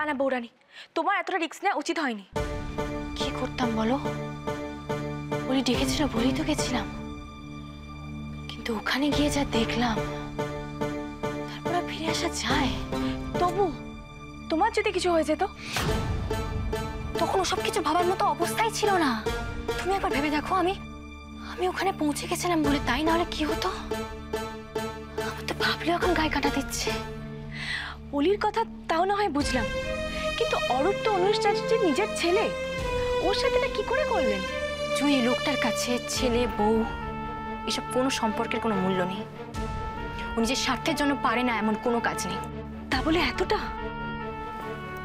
না বৌরানী, তোমার এতটা রিস্ক নেওয়া উচিত হয়নি। কি করতাম বলো? বলি ডেকেছিল বলেই তো গেছিলাম, কিন্তু ওখানে গিয়ে যা দেখলাম তারপর আর ফিরে আসা যায়? তবু তোমার যদি কিছু হয়ে যেত? তখন ওসব কিছু ভাবার মতো অবস্থাই ছিল না। তুমি একবার ভেবে দেখো, আমি ওখানে পৌঁছে গেছিলাম বলে তাই, না হলে কি হতো? আমার তো ভাবলেও এখন গায়ে কাটা দিচ্ছে। অলির কথা তাও না হয় বুঝলাম, কিন্তু অরূপ তো অনুষ চ্যাটার্জির নিজের ছেলে, ওর সাথে না কি করে করলেন? জুই, লোকটার কাছে ছেলে বউ এসব কোনো সম্পর্কের কোনো মূল্য নেই। ও নিজের স্বার্থের জন্য পারে না এমন কোনো কাজ নেই। তা বলে এতটা?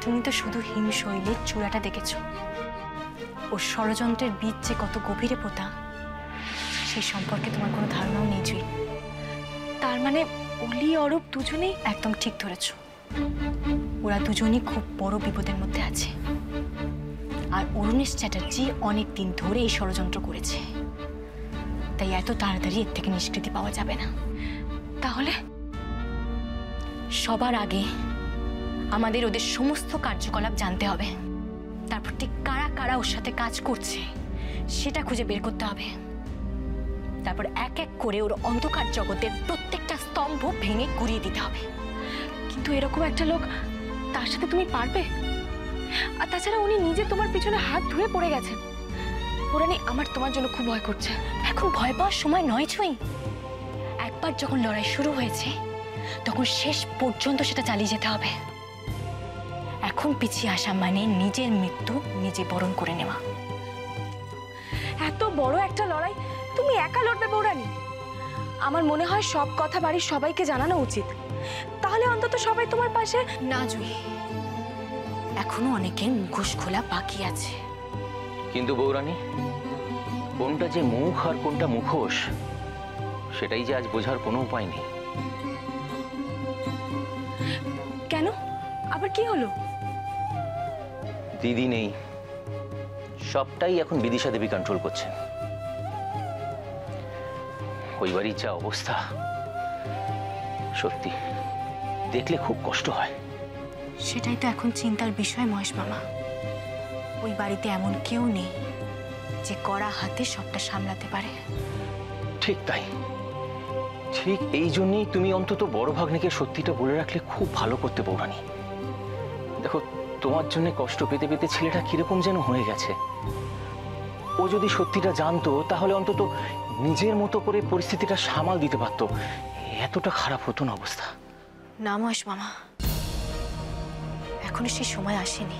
তুমি তো শুধু হিমশৈলের চূড়াটা দেখেছ, ওর ষড়যন্ত্রের বীজ যে কত গভীরে পোতা সেই সম্পর্কে তোমার কোনো ধারণাও নেই জুই। তার মানে অলি অরূপ দুজনেই? একদম ঠিক ধরেছ, ওরা দুজনই খুব বড় বিপদের মধ্যে আছে। আর অরুণেশ চ্যাটার্জি অনেক দিন ধরে এই ষড়যন্ত্র করেছে, তাই এত তাড়াতাড়ি এর থেকে নিষ্কৃতি পাওয়া যাবে না। তাহলে সবার আগে আমাদের ওদের সমস্ত কার্যকলাপ জানতে হবে, তারপর ঠিক কারা কারা ওর সাথে কাজ করছে সেটা খুঁজে বের করতে হবে। তারপর এক এক করে ওর অন্ধকার জগতের প্রত্যেকটা স্তম্ভ ভেঙে গুড়িয়ে দিতে হবে। কিন্তু এরকম একটা লোক, তার সাথে তুমি পারবে? আর তাছাড়া উনি নিজে তোমার পিছনে হাত ধুয়ে পড়ে গেছেন। পুরানি, আমার তোমার জন্য খুব ভয় করছে। এখন ভয় পাওয়ার সময় নয় ছুঁই। একবার যখন লড়াই শুরু হয়েছে তখন শেষ পর্যন্ত সেটা চালিয়ে যেতে হবে। এখন পিছিয়ে আসা মানে নিজের মৃত্যু নিজে বরণ করে নেওয়া। এত বড় একটা লড়াই তুমি একা লড়বে বৌরানী? আমার মনে হয় সব কথা বাড়ির সবাইকে জানানো উচিত, তাহলে অন্তত সবাই তোমার পাশে। না জুই, এখনো অনেকের মুখোশ খোলা বাকি আছে। কিন্তু বৌরানী, কোনটা যে মুখ আর কোনটা মুখোশ সেটাই যে আজ বোঝার কোনো উপায় নেই। কেন? আবার কি হলো? দিদি নেই, সবটাই এখন বিদিশা দেবী কন্ট্রোল করছেন। ওই বাড়ির যা অবস্থা, সত্যি দেখলে খুব কষ্ট হয়। সেটাই তো এখন চিন্তার বিষয় মহেশ মামা। ওই বাড়িতে এমন কেউ নেই যে কড়া হাতে সবটা সামলাতে পারে। ঠিক তাই, ঠিক এই জন্যই তুমি অন্তত বড় ভাগ্নিকে সত্যিটা বলে রাখলে খুব ভালো করতে বৌরানী। দেখো, তোমার জন্য কষ্ট পেতে পেতে ছেলেটা কিরকম যেন হয়ে গেছে। ও যদি সত্যিটা জানতো তাহলে অন্তত নিজের মতো করে পরিস্থিতিটা সামাল দিতে পারতো, এতটা খারাপ হতো না অবস্থা। না মহেশ মামা, এখনো সেই সময় আসেনি।